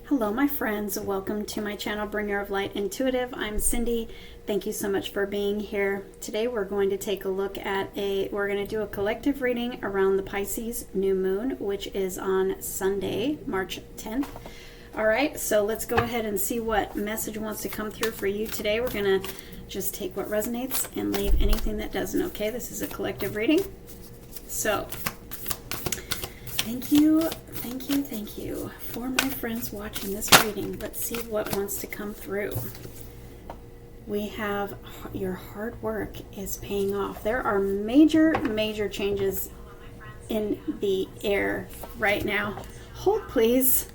Hello my friends, welcome to my channel Bringer of Light Intuitive. I'm Cindy. Thank you so much for being here. Today we're going to take a look at we're going to do a collective reading around the Pisces New Moon, which is on Sunday, March 10th. Alright, so let's go ahead and see what message wants to come through for you today. We're going to just take what resonates and leave anything that doesn't, okay? This is a collective reading. So, thank you for my friends watching this reading. Let's see what wants to come through. We have your hard work is paying off. There are major changes in the air right now. Hold please.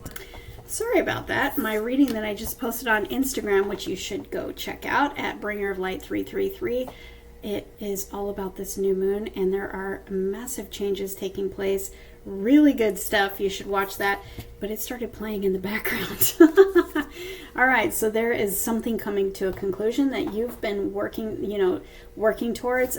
Sorry about that. My reading that I just posted on Instagram, which you should go check out at Bringer of Light 333. It is all about this new moon, and there are massive changes taking place. Really good stuff. You should watch that. But it started playing in the background. All right, so there is something coming to a conclusion that you've been working towards,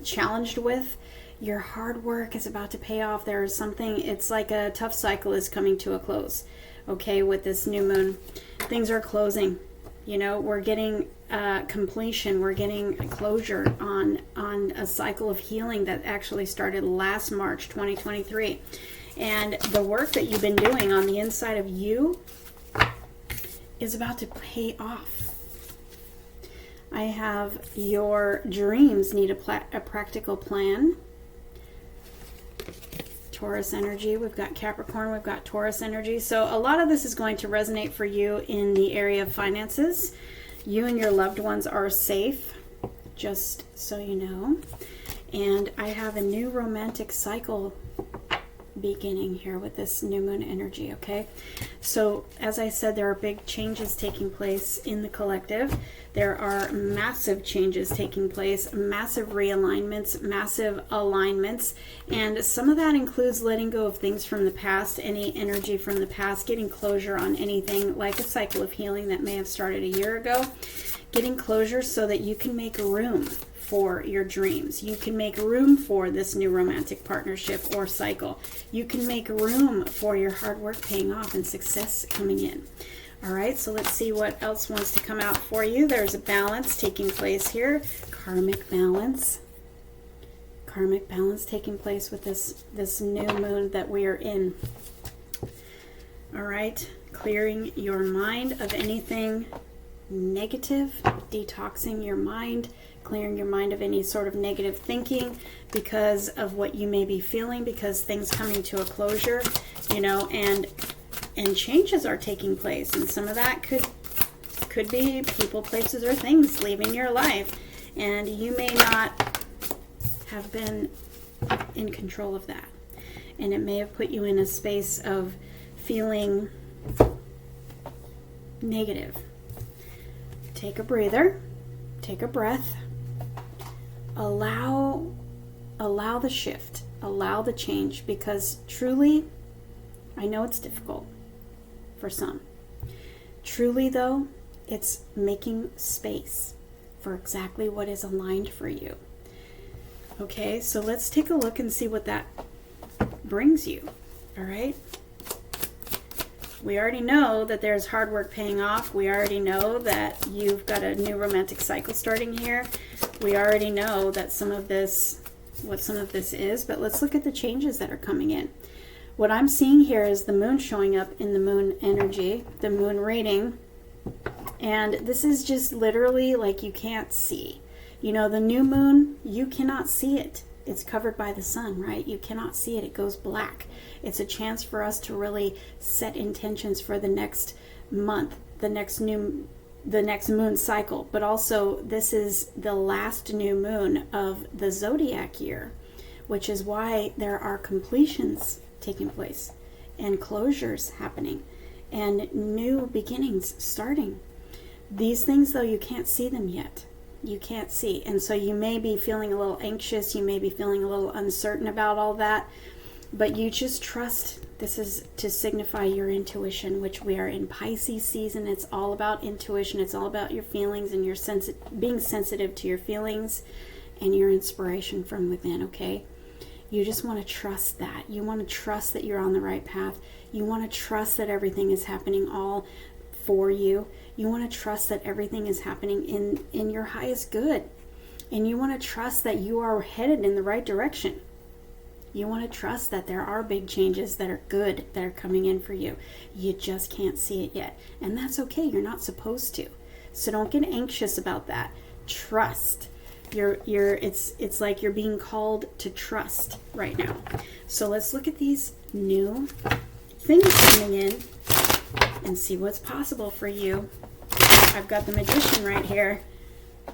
challenged with. Your hard work is about to pay off. There is something, it's like a tough cycle is coming to a close. Okay, with this new moon, things are closing. You know, we're getting completion. We're getting closure on a cycle of healing that actually started last March 2023. And the work that you've been doing on the inside of you is about to pay off. I have your dreams need a practical plan. Taurus energy, we've got Capricorn, we've got Taurus energy. So a lot of this is going to resonate for you in the area of finances. You and your loved ones are safe, just so you know. And I have a new romantic cycle beginning here with this new moon energy, okay? So as I said, there are big changes taking place in the collective. There are massive changes taking place, massive realignments, massive alignments, and some of that includes letting go of things from the past, any energy from the past, getting closure on anything like a cycle of healing that may have started a year ago, getting closure so that you can make room for your dreams. You can make room for this new romantic partnership or cycle. You can make room for your hard work paying off and success coming in. All right, so let's see what else wants to come out for you. There's a balance taking place here. Karmic balance. Karmic balance taking place with this new moon that we are in. All right, clearing your mind of anything negative, detoxing your mind, clearing your mind of any sort of negative thinking because of what you may be feeling, because things coming to a closure, you know, and changes are taking place, and some of that could be people, places, or things leaving your life, and you may not have been in control of that, and it may have put you in a space of feeling negative. Take a breather, take a breath, allow the shift, allow the change, because truly, I know it's difficult for some. Truly though, it's making space for exactly what is aligned for you. Okay, so let's take a look and see what that brings you. All right. We already know that there's hard work paying off. We already know that you've got a new romantic cycle starting here. We already know that what some of this is, but let's look at the changes that are coming in. What I'm seeing here is the moon showing up in the moon energy, the moon reading, and this is just literally like you can't see. You know, the new moon, you cannot see it. It's covered by the sun, right? You cannot see it. It goes black. It's a chance for us to really set intentions for the next month, the next moon cycle. But also, this is the last new moon of the zodiac year, which is why there are completions taking place and closures happening and new beginnings starting. These things, though, you can't see them yet. You can't see. And so you may be feeling a little anxious. You may be feeling a little uncertain about all that. But you just trust. This is to signify your intuition, which we are in Pisces season. It's all about intuition. It's all about your feelings and your being sensitive to your feelings and your inspiration from within, okay? You just want to trust that. You want to trust that you're on the right path. You want to trust that everything is happening all for you. You want to trust that everything is happening in your highest good. And you want to trust that you are headed in the right direction. You want to trust that there are big changes that are good that are coming in for you. You just can't see it yet. And that's okay. You're not supposed to. So don't get anxious about that. Trust. It's like you're being called to trust right now. So let's look at these new things coming in and see what's possible for you. I've got the Magician right here.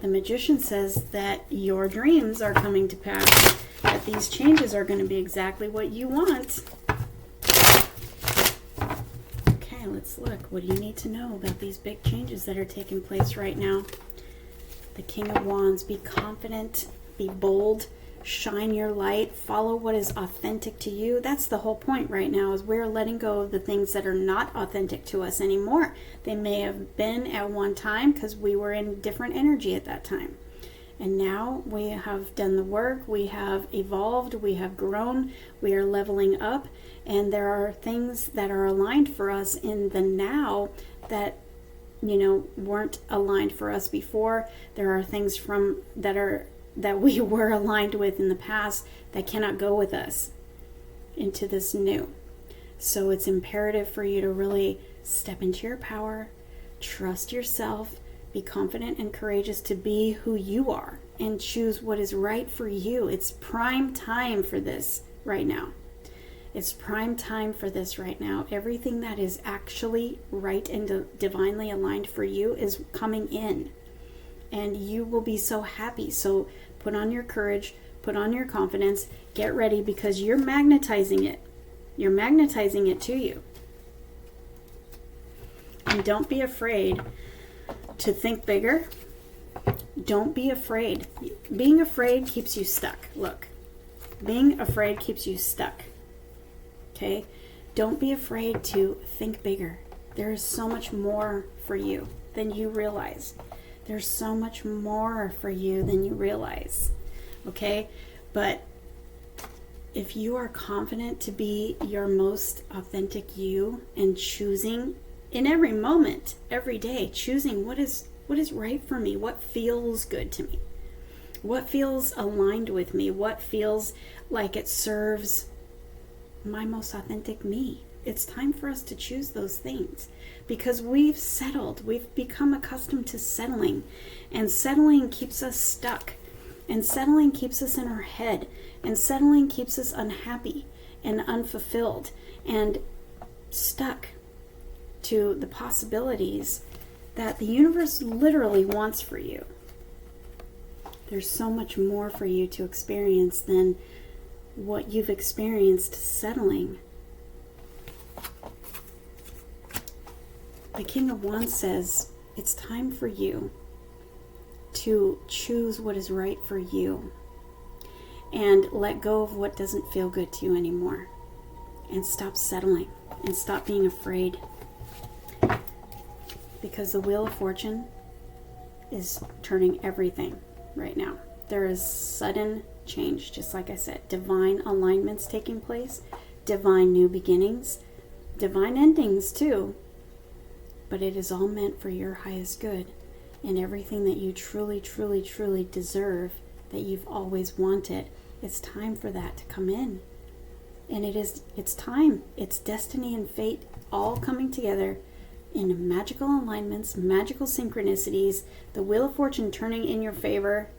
The Magician says that your dreams are coming to pass, that these changes are going to be exactly what you want. Okay, let's look. What do you need to know about these big changes that are taking place right now? The King of Wands. Be confident, be bold, shine your light, follow what is authentic to you. That's the whole point right now, is we're letting go of the things that are not authentic to us anymore. They may have been at one time because we were in different energy at that time. And now we have done the work, we have evolved, we have grown, we are leveling up, and there are things that are aligned for us in the now that weren't aligned for us before. There are things that we were aligned with in the past that cannot go with us into this new. So it's imperative for you to really step into your power, trust yourself, be confident and courageous to be who you are and choose what is right for you. It's prime time for this right now. It's prime time for this right now. Everything that is actually right and divinely aligned for you is coming in. And you will be so happy. So put on your courage, put on your confidence, get ready, because you're magnetizing it. You're magnetizing it to you. And don't be afraid to think bigger. Don't be afraid. Being afraid keeps you stuck. Look, being afraid keeps you stuck. Okay? Don't be afraid to think bigger. There is so much more for you than you realize. There's so much more for you than you realize. Okay? But if you are confident to be your most authentic you and choosing in every moment, every day, choosing what is right for me, what feels good to me, what feels aligned with me, what feels like it serves my most authentic me. It's time for us to choose those things, because we've settled. We've become accustomed to settling, and settling keeps us stuck, and settling keeps us in our head, and settling keeps us unhappy and unfulfilled and stuck to the possibilities that the universe literally wants for you. There's so much more for you to experience than what you've experienced settling. The King of Wands says it's time for you to choose what is right for you and let go of what doesn't feel good to you anymore, and stop settling and stop being afraid, because the Wheel of Fortune is turning everything right now. There is sudden change, just like I said, divine alignments taking place, divine new beginnings, divine endings too, but it is all meant for your highest good and everything that you truly, truly, truly deserve, that you've always wanted. It's time for that to come in. And it's time. It's destiny and fate all coming together in magical alignments, magical synchronicities, the Wheel of Fortune turning in your favor,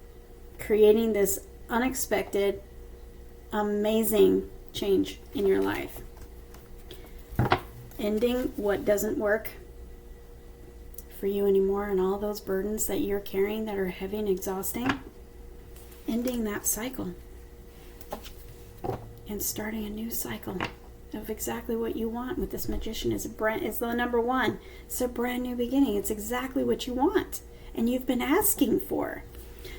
creating this unexpected, amazing change in your life. Ending what doesn't work for you anymore, and all those burdens that you're carrying that are heavy and exhausting. Ending that cycle and starting a new cycle of exactly what you want with this Magician. Is the number one. It's a brand new beginning. It's exactly what you want and you've been asking for.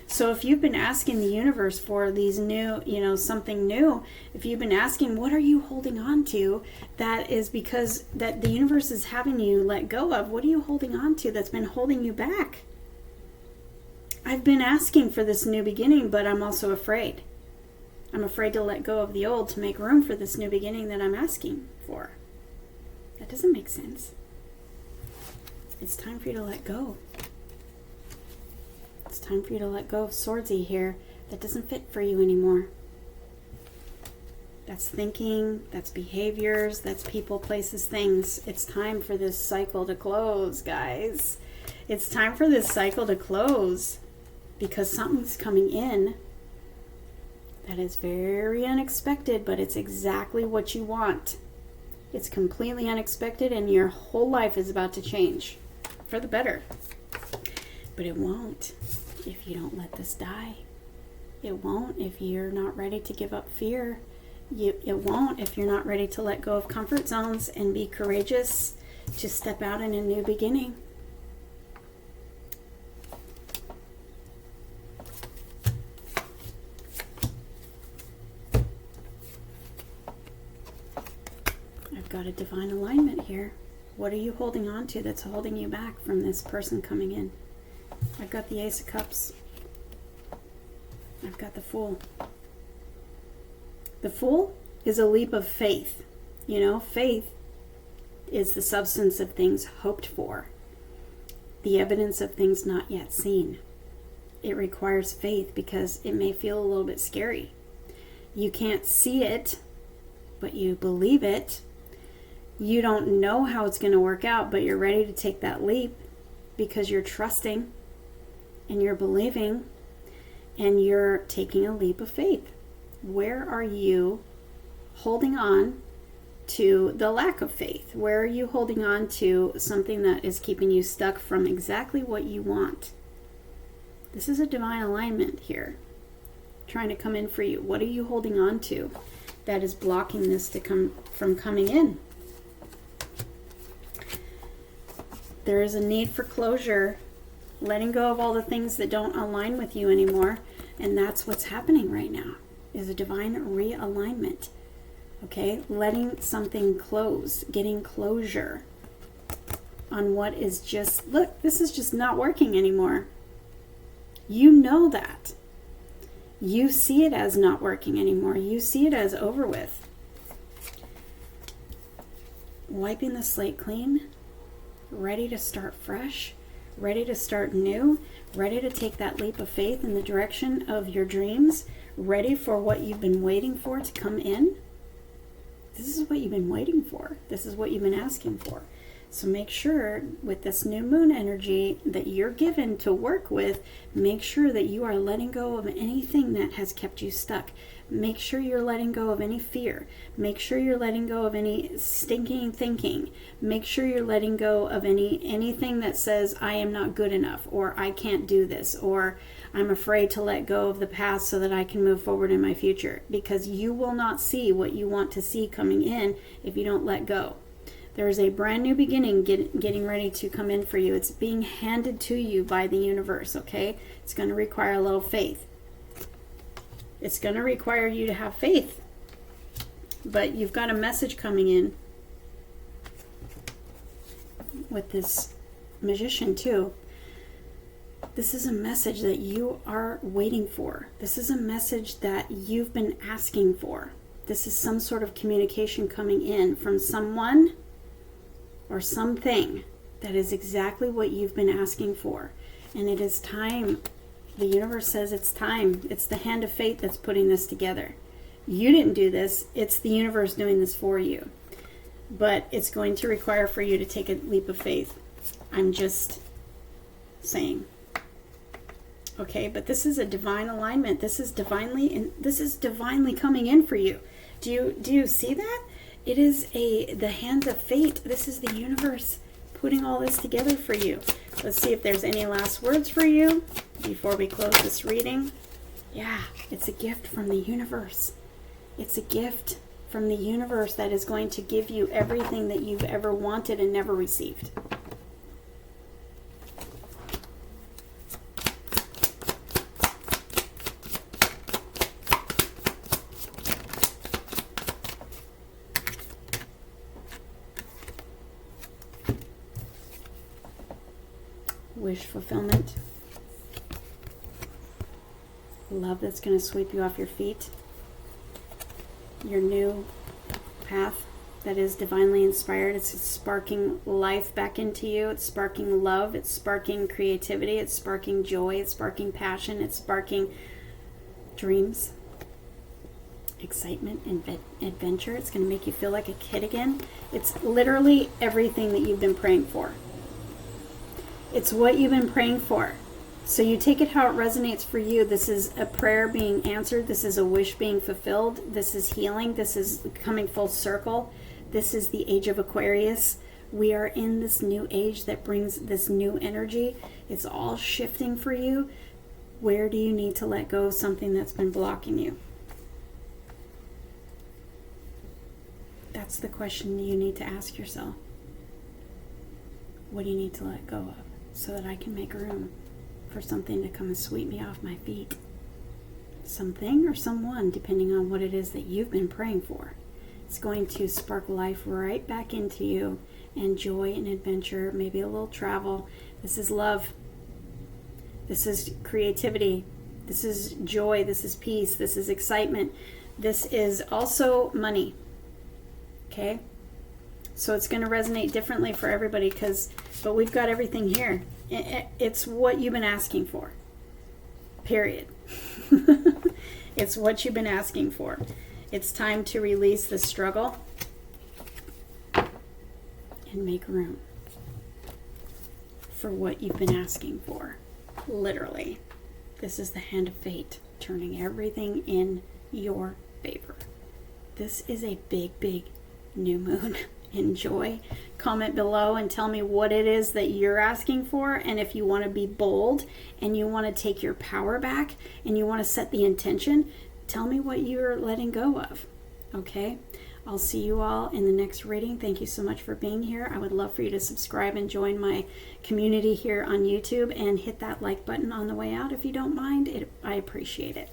So if you've been asking the universe for these new, something new, if you've been asking, what are you holding on to, that is because that the universe is having you let go of. What are you holding on to that's been holding you back? I've been asking for this new beginning, but I'm also afraid. I'm afraid to let go of the old to make room for this new beginning that I'm asking for. That doesn't make sense. It's time for you to let go. It's time for you to let go of Swordsy here. That doesn't fit for you anymore. That's thinking, that's behaviors, that's people, places, things. It's time for this cycle to close, guys. It's time for this cycle to close because something's coming in that is very unexpected, but it's exactly what you want. It's completely unexpected and your whole life is about to change for the better. But it won't if you don't let this die. It won't if you're not ready to give up fear. It won't if you're not ready to let go of comfort zones and be courageous to step out in a new beginning. I've got a divine alignment here. What are you holding on to that's holding you back from this person coming in? I've got the Ace of Cups. I've got the Fool. The Fool is a leap of faith. You know, faith is the substance of things hoped for, the evidence of things not yet seen. It requires faith because it may feel a little bit scary. You can't see it, but you believe it. You don't know how it's going to work out, but you're ready to take that leap because you're trusting and you're believing and you're taking a leap of faith. Where are you holding on to the lack of faith? Where are you holding on to something that is keeping you stuck from exactly what you want? This is a divine alignment here, trying to come in for you. What are you holding on to that is blocking this to come from coming in? There is a need for closure, letting go of all the things that don't align with you anymore, and that's what's happening right now. Is a divine realignment. Okay, letting something close, getting closure on what is just, look, this is just not working anymore. You know that. You see it as not working anymore. You see it as over with. Wiping the slate clean, ready to start fresh, ready to start new, ready to take that leap of faith in the direction of your dreams, ready for what you've been waiting for to come in. This is what you've been waiting for. This is what you've been asking for. So make sure with this new moon energy that you're given to work with, make sure that you are letting go of anything that has kept you stuck. Make sure you're letting go of any fear. Make sure you're letting go of any stinking thinking. Make sure you're letting go of anything that says I am not good enough, or I can't do this, or I'm afraid to let go of the past so that I can move forward in my future. Because you will not see what you want to see coming in if you don't let go. There is a brand new beginning getting ready to come in for you. It's being handed to you by the universe, okay? It's going to require a little faith. It's going to require you to have faith. But you've got a message coming in with this Magician too. This is a message that you are waiting for. This is a message that you've been asking for. This is some sort of communication coming in from someone or something that is exactly what you've been asking for. And it is time. The universe says it's time. It's the hand of fate that's putting this together. You didn't do this. It's the universe doing this for you. But it's going to require for you to take a leap of faith. I'm just saying. Okay, but this is a divine alignment. This is divinely coming in for you. Do you see that? It is the hand of fate. This is the universe putting all this together for you. Let's see if there's any last words for you before we close this reading. Yeah, it's a gift from the universe. It's a gift from the universe that is going to give you everything that you've ever wanted and never received. Wish fulfillment. Love that's going to sweep you off your feet. your new path that is divinely inspired. It's sparking life back into you. It's sparking love. It's sparking creativity. It's sparking joy. It's sparking passion. It's sparking dreams, excitement, and adventure. It's going to make you feel like a kid again. It's literally everything that you've been praying for. It's what you've been praying for. So you take it how it resonates for you. This is a prayer being answered. This is a wish being fulfilled. This is healing. This is coming full circle. This is the age of Aquarius. We are in this new age that brings this new energy. It's all shifting for you. Where do you need to let go of something that's been blocking you? That's the question you need to ask yourself. What do you need to let go of so that I can make room for something to come and sweep me off my feet? Something or someone, depending on what it is that you've been praying for. It's going to spark life right back into you, and joy and adventure, maybe a little travel. This is love. This is creativity. This is joy. This is peace. This is excitement. This is also money. Okay? So it's going to resonate differently for everybody, but we've got everything here. It's what you've been asking for. Period. It's what you've been asking for. It's time to release the struggle and make room for what you've been asking for. Literally. This is the hand of fate, turning everything in your favor. This is a big, big new moon. Enjoy. Comment below and tell me what it is that you're asking for, and if you want to be bold and you want to take your power back and you want to set the intention, tell me what you're letting go of. Okay? I'll see you all in the next reading. Thank you so much for being here. I would love for you to subscribe and join my community here on YouTube, and hit that like button on the way out if you don't mind. I appreciate it.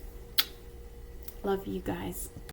Love you guys.